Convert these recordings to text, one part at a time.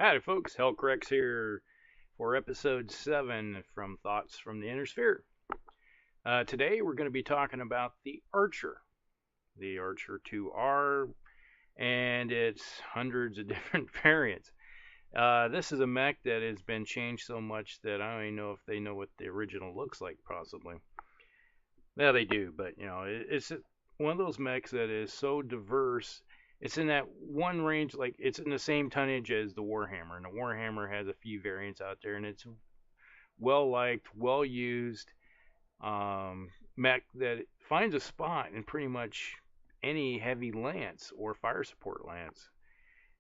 Howdy, folks. Hellcrex here for episode 7 from Thoughts from the Inner Sphere. Today we're going to be talking about the Archer-2R, and its hundreds of different variants. This is a mech that has been changed so much that I don't even know if they know what the original looks like, possibly. Yeah, they do, but it's one of those mechs that is so diverse. It's in that one range, like it's in the same tonnage as the Warhammer, and the Warhammer has a few variants out there, and it's well liked, well used mech that finds a spot in pretty much any heavy lance or fire support lance.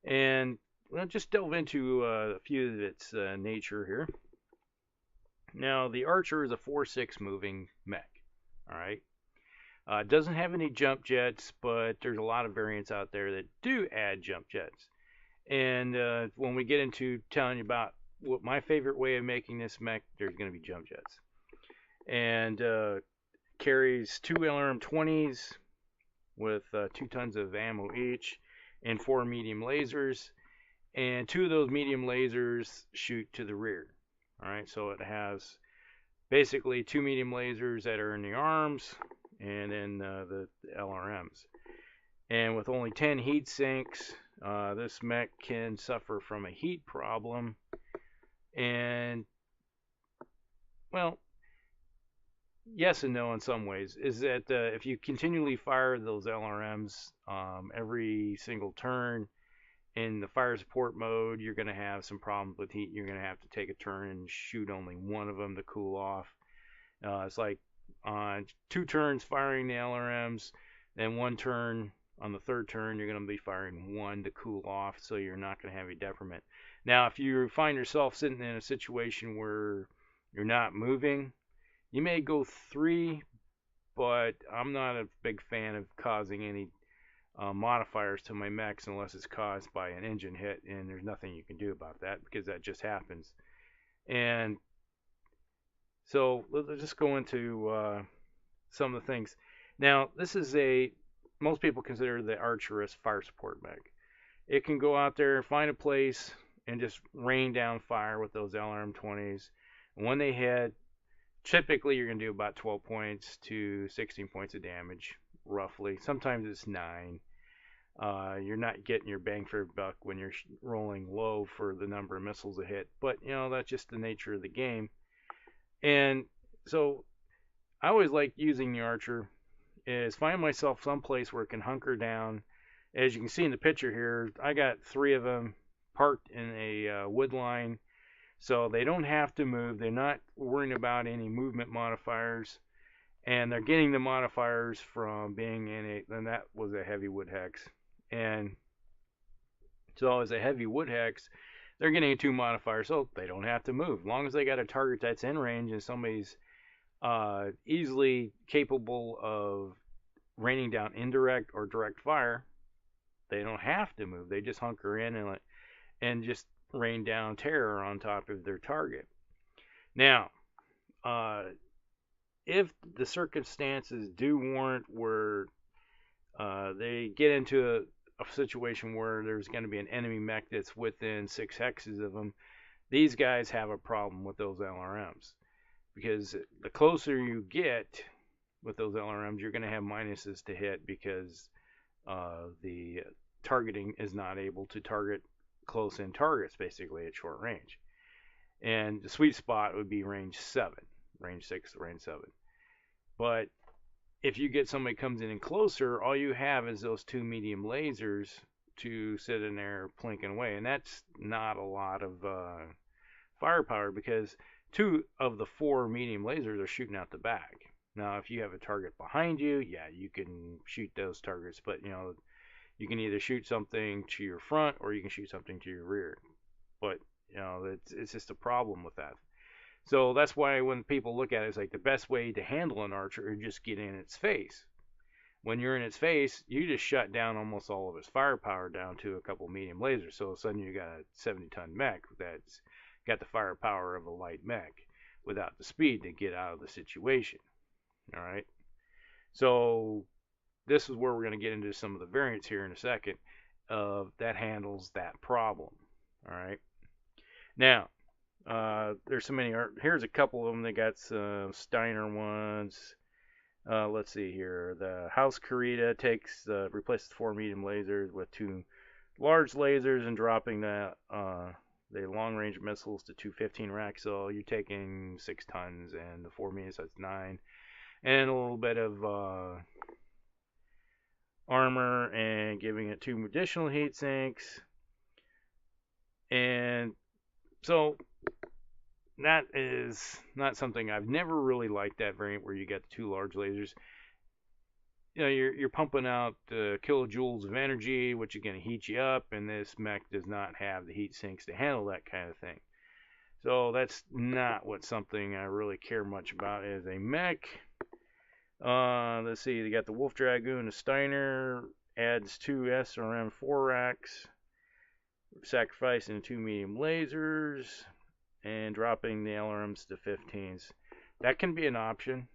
And we'll just delve into a few of its nature here. Now, the Archer is a 4/6 moving mech. All right. It doesn't have any jump jets, but there's a lot of variants out there that do add jump jets. And when we get into telling you about what my favorite way of making this mech, there's going to be jump jets. And carries 2 LRM-20s with 2 tons of ammo each and 4 medium lasers. And 2 of those medium lasers shoot to the rear. All right, so it has basically 2 medium lasers that are in the arms and then the LRMs. And with only 10 heat sinks, this mech can suffer from a heat problem. And, well, yes and no in some ways. Is that if you continually fire those LRMs every single turn in the fire support mode, you're going to have some problems with heat. You're going to have to take a turn and shoot only one of them to cool off. It's like on 2 turns firing the LRMs, then 1 turn on the 3rd turn you're going to be firing 1 to cool off, so you're not going to have a decrement. Now, if you find yourself sitting in a situation where you're not moving, you may go 3, but I'm not a big fan of causing any modifiers to my mechs unless it's caused by an engine hit, and there's nothing you can do about that because that just happens. And so let's just go into some of the things. Now, this is most people consider the Archer as fire support mech. It can go out there, find a place, and just rain down fire with those LRM-20s. And when they hit, typically you're going to do about 12 points to 16 points of damage, roughly. Sometimes it's 9. You're not getting your bang for your buck when you're rolling low for the number of missiles a hit. But, that's just the nature of the game. And so I always like using the Archer is find myself someplace where it can hunker down. As you can see in the picture here, I got 3 of them parked in a wood line, so they don't have to move. They're not worrying about any movement modifiers, and they're getting the modifiers from being in and that was a heavy wood hex. And so as a heavy wood hex, they're getting a 2 modifier, so they don't have to move. As long as they got a target that's in range and somebody's easily capable of raining down indirect or direct fire, they don't have to move. They just hunker in and just rain down terror on top of their target. Now, if the circumstances do warrant where they get into a situation where there's going to be an enemy mech that's within 6 hexes of them, these guys have a problem with those LRMs. Because the closer you get with those LRMs, you're going to have minuses to hit because the targeting is not able to target close-in targets, basically, at short range. And the sweet spot would be range 7, range 6, range 7. But if you get somebody comes in and closer, all you have is those 2 medium lasers to sit in there plinking away. And that's not a lot of firepower because 2 of the 4 medium lasers are shooting out the back. Now, if you have a target behind you, yeah, you can shoot those targets, but you can either shoot something to your front or you can shoot something to your rear. But it's just a problem with that. So that's why when people look at it, it's like the best way to handle an Archer is just get in its face. When you're in its face, you just shut down almost all of its firepower down to a couple medium lasers. So all of a sudden you got a 70-ton mech that's got the firepower of a light mech without the speed to get out of the situation. All right. So this is where we're going to get into some of the variants here in a second that handles that problem. All right. Now, there's so many. Here's a couple of them. They got some Steiner ones. Let's see here. The House Carita replaces 4 medium lasers with 2 large lasers and dropping the long range missiles to 215 racks. So you're taking 6 tons, and the 4 medium, so that's 9, and a little bit of armor, and giving it 2 additional heat sinks. And so that is not something I've never really liked, that variant where you get the 2 large lasers. You know, you're pumping out kilojoules of energy, which is going to heat you up, and this mech does not have the heat sinks to handle that kind of thing. So that's not something I really care much about as a mech. Let's see, they got the Wolf Dragoon, the Steiner, adds 2 SRM 4 racks, sacrificing 2 medium lasers, and dropping the LRMs to 15s. That can be an option.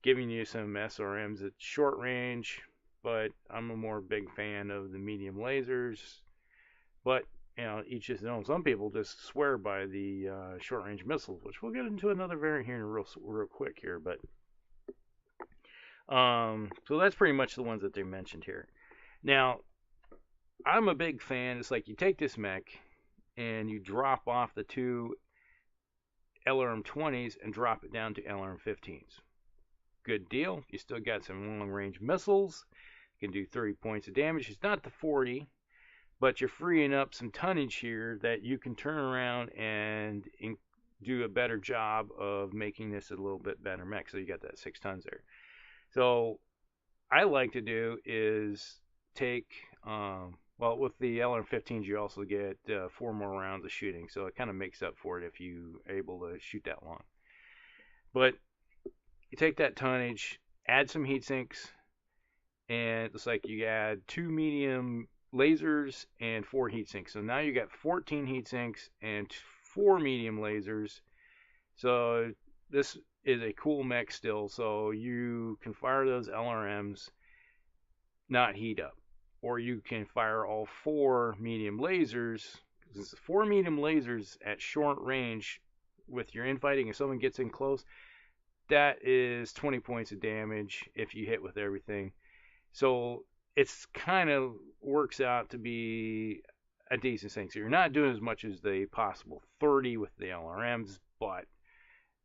Giving you some SRMs at short range, but I'm a more big fan of the medium lasers. But, you know, each his own. Some people just swear by the short range missiles, which we'll get into another variant here real quick here. But so that's pretty much the ones that they mentioned here. Now, I'm a big fan. It's like you take this mech and you drop off the 2 LRM 20s and drop it down to LRM 15s. Good deal. You still got some long range missiles. You can do 30 points of damage. It's not the 40, but you're freeing up some tonnage here that you can turn around and do a better job of making this a little bit better mech. So you got that 6 tons there. So I like to do is take, well, with the LR15s, you also get 4 more rounds of shooting. So it kind of makes up for it if you're able to shoot that long. But you take that tonnage, add some heat sinks, and it's like you add 2 medium lasers and 4 heat sinks. So now you got 14 heat sinks and 4 medium lasers. So this is a cool mech still. So you can fire those LRMs, not heat up. Or you can fire all 4 medium lasers. It's 4 medium lasers at short range with your infighting. If someone gets in close, that is 20 points of damage if you hit with everything. So it's kind of works out to be a decent thing. So you're not doing as much as the possible 30 with the LRMs, but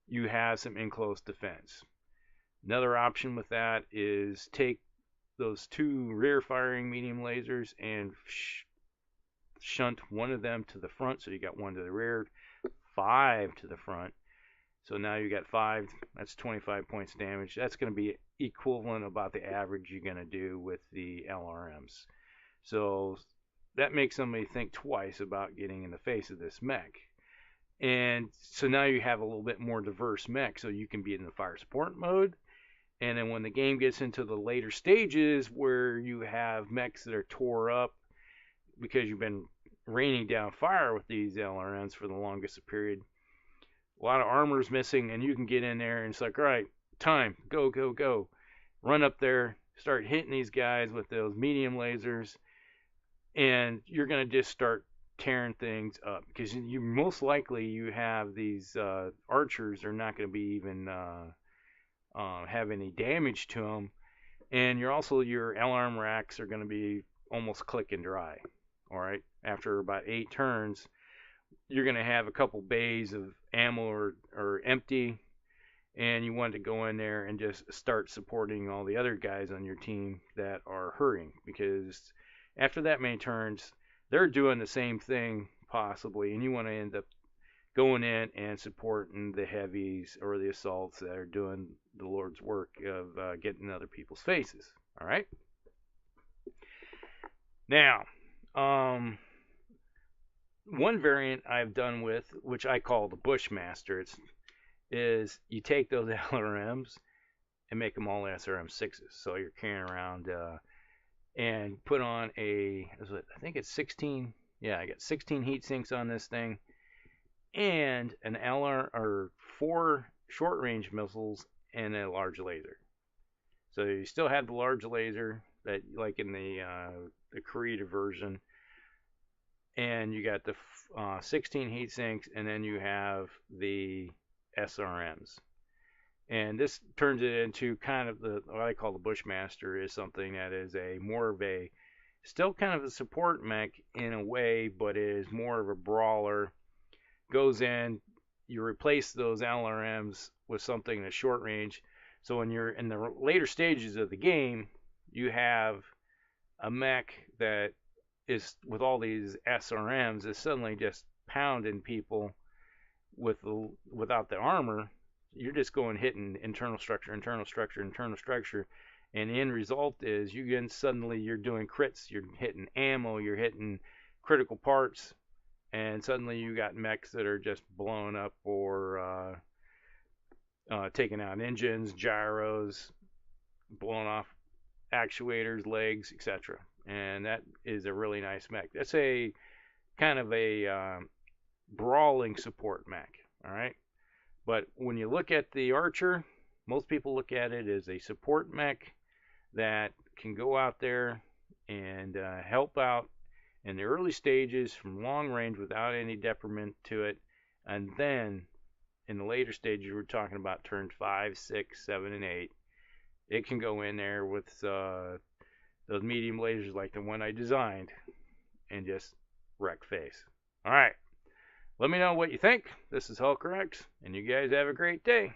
you have some in-close defense. Another option with that is take those 2 rear-firing medium lasers and shunt one of them to the front. So you got 1 to the rear, 5 to the front. So now you got 5, that's 25 points of damage. That's going to be equivalent about the average you're going to do with the LRMs. So that makes somebody think twice about getting in the face of this mech. And so now you have a little bit more diverse mech, so you can be in the fire support mode. And then when the game gets into the later stages where you have mechs that are tore up because you've been raining down fire with these LRMs for the longest period, a lot of armor's missing, and you can get in there and it's like, all right, time, go, go, go. Run up there, start hitting these guys with those medium lasers, and you're going to just start tearing things up because you most likely you have these archers are not going to be even have any damage to them, and your LRM racks are going to be almost clicking dry. All right, after about 8 turns, you're going to have a couple bays of ammo or empty, and you want to go in there and just start supporting all the other guys on your team that are hurting, because after that many turns, they're doing the same thing possibly, and you want to end up going in and supporting the heavies or the assaults that are doing the Lord's work of getting in other people's faces. All right? Now, one variant I've done with, which I call the Bushmaster, is you take those LRMs and make them all SRM 6s. So you're carrying around and put on I think it's 16. Yeah, I got 16 heat sinks on this thing, and an LR or 4 short range missiles and a large laser. So you still have the large laser that like in the Creative version. and you got the 16 heat sinks, and then you have the SRMs. And this turns it into kind of what I call the Bushmaster, is something that is more of a, still kind of a support mech in a way, but is more of a brawler. Goes in, you replace those LRMs with something that's short range. So when you're in the later stages of the game, you have a mech that is, with all these SRMs, is suddenly just pounding people without the armor. You're just going hitting internal structure, and the end result is suddenly you're doing crits, you're hitting ammo, you're hitting critical parts, and suddenly you got mechs that are just blowing up or taking out engines, gyros, blowing off actuators, legs, etc. And that is a really nice mech. That's a kind of a brawling support mech. All right. But when you look at the Archer, most people look at it as a support mech that can go out there and help out in the early stages from long range without any detriment to it. And then in the later stages, we're talking about turns 5, 6, 7, and 8. It can go in there with those medium lasers like the one I designed and just wreck face. All right. Let me know what you think. This is HulkRx, and you guys have a great day.